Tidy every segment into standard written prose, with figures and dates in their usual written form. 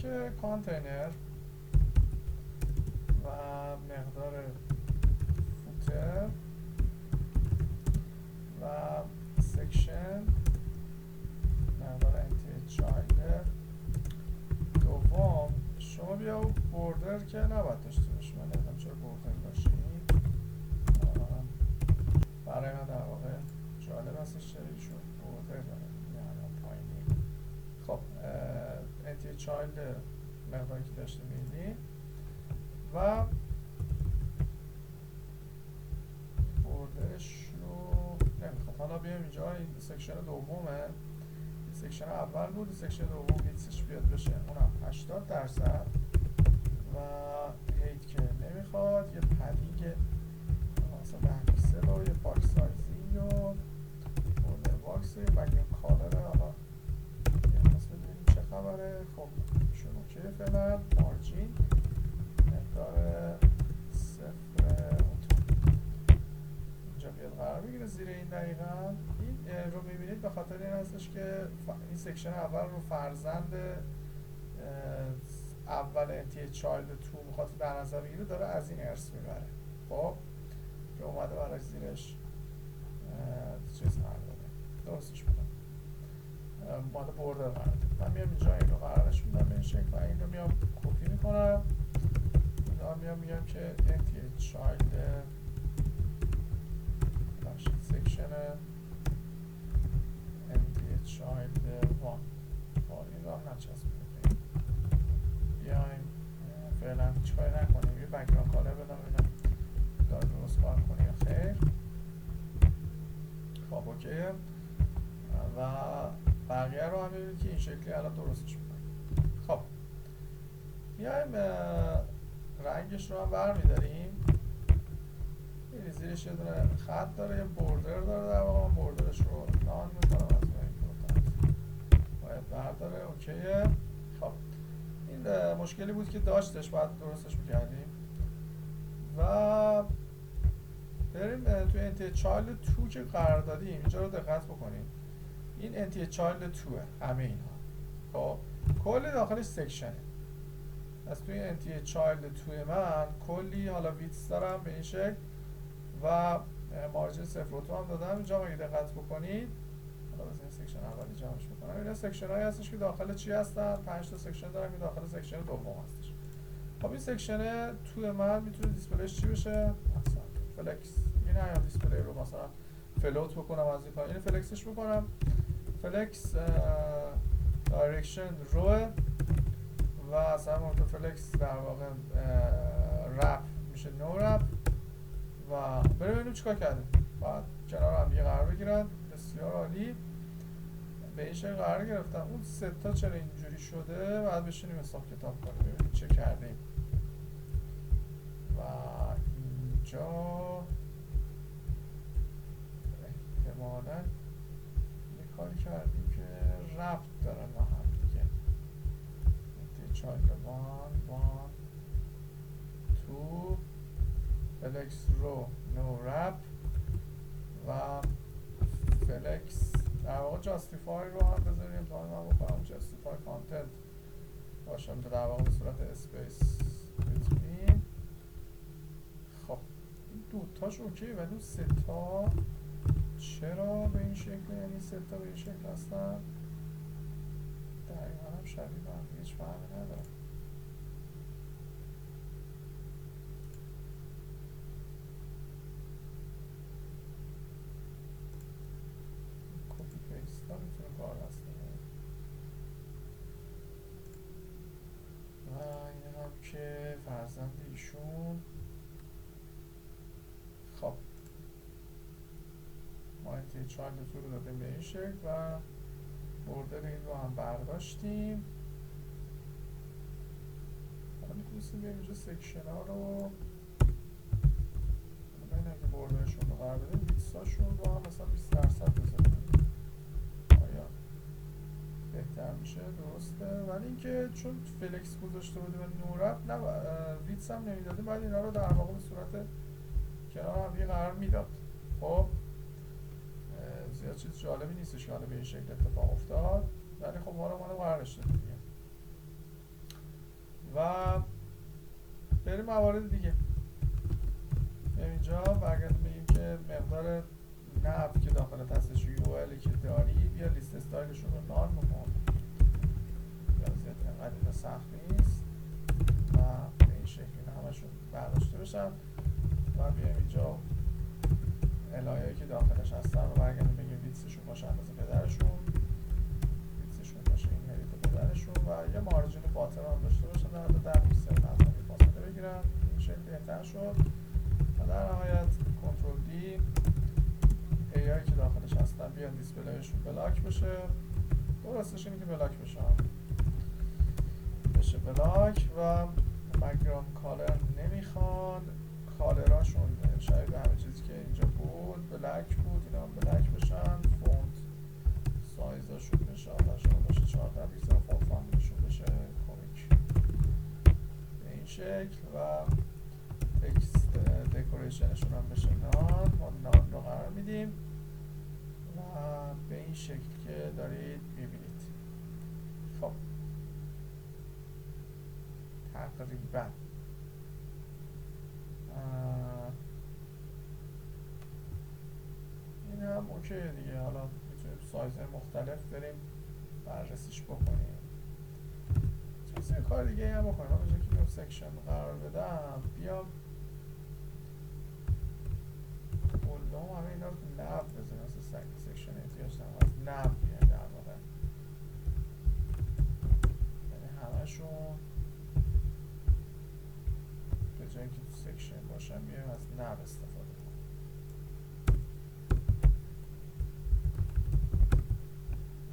که کانتینر و مقدار فوتر و سکشن مقدار انتی چایلد دوم شما بیا و بوردر که نباید داشته باشی. من نمیدونم چرا بوردر داشتی. برای من در واقع جالب هستش چون بوردر داره یعنی پایینی. خب انتی چایلد مقداری که داشته میدیم و بوردرش رو نمیخواد. حالا بیایم اینجا این سکشن دومه، این سکشن اول بود، این سکشن دوم ویتسش بیاد بشه اونم 80% و هیت که نمیخواد. یه پدینگ مثلا 10 پیکسل و یه باکس سایزینگ و بوردر باکس و یه بگیم کالره. حالا یه مثل ببینیم چه خبره. خب شون اوکی فعلا. مارجین مقدار 0 اینجا بیاد قرار بگیره زیر این. دقیقا این رو میبینید به خاطر این هستش که این سکشن اول رو فرزند اول انتی چایلد تو میخواد در نظر بگیره، داره از این ارث میبره. خب که اومده برای زیرش چیز قرار داده، درستش میدم اومده بوردر قرار داده. من میام اینجا این رو قرارش میدم به این شکل و این رو میام کپی میکنم. اینا میام میگم که انتی چایلد سکشن انتی چایلد 1 این راه نچسبونیم. بیایم فعلا هیچ کاری نکنیم، یه بک‌گراند کالر بدم ببینم داره درست کار کنه یا خیر. خب اوکیه و بقیه رو هم ببینید که این شکلی الان درستش میکنیم. خب بیایم رنگش رو هم برمیداریم. این زیرش یه دونه خط داره، یه بوردر داره. در واقع من بوردرش رو نان میکنم از این باید برداره. اوکیه. خب این مشکلی بود که داشتش، باید درستش میکردیم و بریم توی انتی چایلد 2 که قرار دادیم. اینجا رو دقت بکنیم، این انتی چایلد 2 همه اینها. خب کل داخلش سکشنه. از توی انتی چایلد 2 من کلی حالا ویتس دارم به این شکل و مارجین 0.2 هم دادم. اینجا اگه دقت بکنید، حالا بزنید سکشن اولی جمعش بکنم. اینا سکشن هایی هستش که داخل چی هستن؟ 5 تا سکشن دارم که داخل سکشن دوم هستش. خب این سکشن 2 من میتونه دیسپلیش چی بشه؟ مثلا فلکس. این هم دیسپلی رو مثلا فلوت بکنم از این کار. اینو فلکسش میکنم. فلکس دایرکشن رو و اصلا مورد فلکس در واقع رپ میشه نو رپ و بریم ببینیم چیکار کردیم. بعد کنار هم دیگه قرار بگیرن. بسیار عالی. به این شکل قرار گرفتم. اون سه تا چرا اینجوری شده بعد بشینیم حساب کتاب کنیم ببینیم چه کردیم. و اینجا احتمالاً یه کاری کردیم که ربط دارن با هم دیگه. انتی چایلد 1 2 فلکس رو نو رپ و فلکس در واقع جاستیفای رو هم بذاریم امتحان من بکنم. جاستیفای کانتنت باشم در واقع به صورت اسپیس بتونیم. خب این دوتاش اوکی ولی اون سه تا چرا به این شکل؟ یعنی سه تا به این شکل هستن دقیقا هم شبیه هم هیچ فهمی ندارم. کپی پیست ها میتونه کار هست و این هم که فرزند ایشون. خب ما انتی چایلد 2 رو دادیم به این شکل و بوردر این رو هم برداشتیم. حالا میتونستیم به اینجا سکشن ها رو ببین اگه بوردرشون رو قرار بدیم ویتساشون رو هم مثلا 20% بذاریم. آیا بهتر میشه؟ درسته. ولی اینکه چون فلکس گذاشته بودیم و نورپ نه ویتس هم نمیدادیم باید اینا رو در واقع به صورت کنار هم یه قرار میداد. خب زیاد چیز جالبی نیستش که حالا به این شکل اتفاق افتاد ولی خب ما رو قرارش دادیم دیگه. و بریم موارد دیگه. اینجا برگردیم بگیم که مقدار نفت که داخل هستش UL که داری بیا لیست استایلشون رو نان بکن. ریاضیات اینقدر اینا سخت نیست و به این شکلی همشون برداشته بشن و بیایم اینجا الایه‌ای که داخلش هستن رو برگردیم بگیم ویتسشون باشه اندازه پدرشون، ویتسشون باشه این هریت پدرشون و یه مارجین باتر هم داشته باشن در حد 10 پیکسل از فاصله بگیرن. این شکل بهتر شد و در نهایت کنترل دی ایایی که داخلش هستن بیان دیسپلیشون بلاک بشه. درستش اینه که بلاک بشه بلاک و بک‌گراند کالر نمیخوان. کالراشون شاید همه چیزی که اینجا بود بلک بود، اینا هم بلک بشن. فونت سایزاشون بشه آتشون باشه 14 پیکسل، فونت فامیلیشون بشه کومیک به این شکل و تکست دکوریشنشون هم بشه نان. ما نان رو قرار میدیم و به این شکل که دارید میبینید. خب تقریبا این هم اوکی دیگه. حالا میتونیم سایزهای مختلف بریم بررسیش بکنیم. چیزی کار دیگه هم بکنیم. من اینجا که بیام سکشن قرار بدم بیام کلهم همه اینا رو تو نب بزنیم. مثل سکشن احتیاج دارم از نب بیایم در واقع، یعنی همشون به جایی که تو سکشن باشن بیایم از نب استفاده کنیم.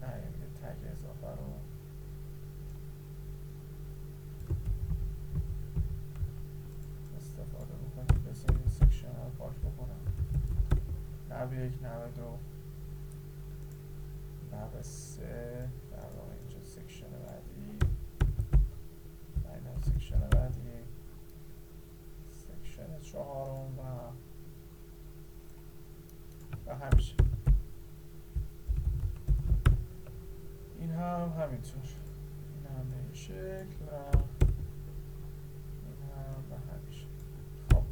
نه یعنی یه تگ اضافه رو استفاده بکنیم. بذاریم این سکشن رو پاک بکنم. نب 1، نب 2، نب 3 در واقع اینجا سکشن بعدی، این سکشن بعدی، سکشن 4 و همیشه این هم همینطور، این هم به این شکل و این هم به همیشه. خب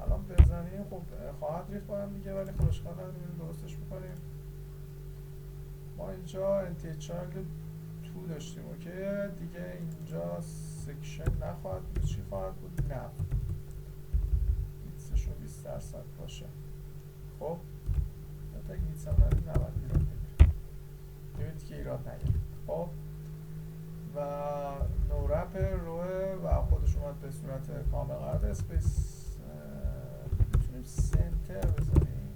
الان بزنیم خب خواهد ریخت با هم دیگه ولی خب اشکال نداریم درستش میکنیم. ما اینجا انتی چایلد 2 داشتیم اوکی دیگه. اینجا سکشن نخواهد بود. چی خواهد بود؟ نه ویتسشون 20% باشه. خب تا که ویتس هم نداریم نباید ایراد بگیریم، ببینید که ایراد نگیریم. خب و نورپ روه و خودش اومد به صورت کامل قرار ده. اسپیس میتونیم سنتر بذاریم،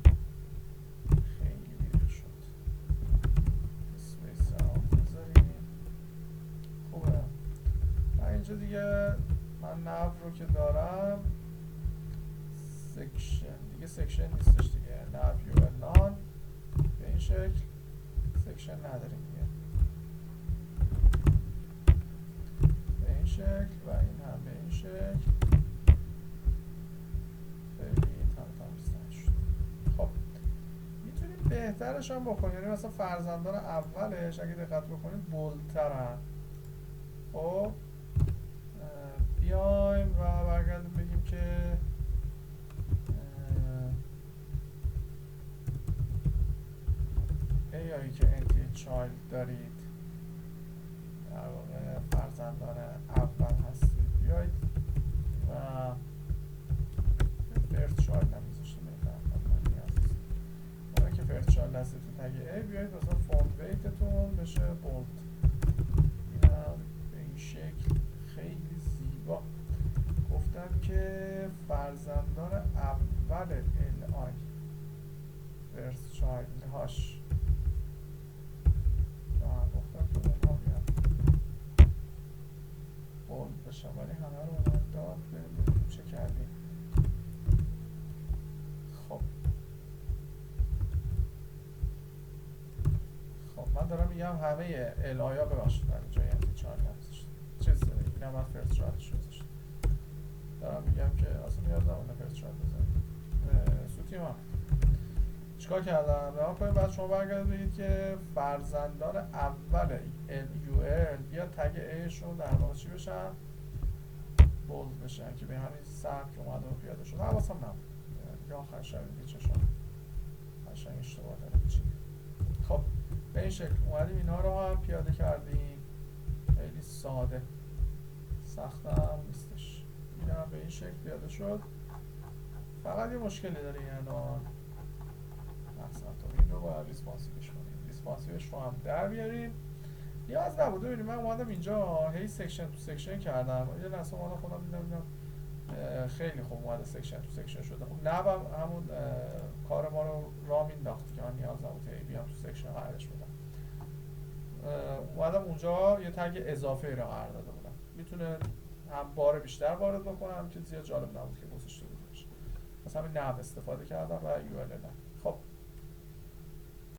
خیلی بیرون شد. اسپیس هم بذاریم خوبه. و اینجا دیگه من نو رو که دارم سکشن دیگه سکشن نیستش دیگه. نو یو نان به این شکل سکشن نداریم دیگه به این شکل و این هم به این شکل. خیلی تمام شد. خب میتونیم بهترش هم بکنیم، یعنی مثلا فرزندان اولش اگه دقت بکنید بولترن. خب بیایم و برگردیم بگیم که ایایی که انتی چایلد دارید در واقع فرزندان اول هستید بیایید و فرست چایلد هم میذاشتیم من نیاز نیست. اونایی که فرست چایلد هستید تو تگ ای بیایید مثلا فونت ویتتون بشه بولد. این هم به این شکل خیلی زیبا. گفتم که فرزندان اول الای فرست چایلد هاش گفتم که اونها بیان بولد بشن ولی همه رو اومد داد. بریم چه کردیم. خب من دارم میگم همه الآیا ببخشید برای جای انتی چایلد نمیذاشتم چیز این هم من فرست چایلدش گذاشتم. دارم میگم که اصلا نیاز نمونه فرست چایلد بزنیم. سوتیم هم چیکار کردم؟ نگاه کنید بعد شما برگردید بگید که فرزندان اول UL بیا تگ ایشون در واقع چی بشن؟ بولد بشن که به همین سبک اومده و پیاده شد. حواسم نبود یا آخر شب دیگه چشم قشنگ اشتباه داره چی. خب به این شکل اومدیم اینا رو هم پیاده کردیم. خیلی ساده، سخت هم نیستش. این هم به این شکل پیاده شد. فقط یه مشکلی داره این الان، این رو باید ریسپانسیوش کنیم. ریسپانسیوش رو هم در بیاریم. نیاز نبود. ببینید من اومدم اینجا هی سکشن تو سکشن کردم. یه لحظه اومدم خودم دیدم خیلی خوب اومده سکشن تو سکشن شده. خب نبم همون کار ما رو راه مینداخت که من نیاز نبود هی بیام تو سکشن قرارش بدم. اومدم اونجا یه تگ اضافه رو قرار داده بودم. میتونه هم بار بیشتر وارد بکنم که زیاد جالب نبود که گذاشته بودمش. مثلا همین نب استفاده کردم و URL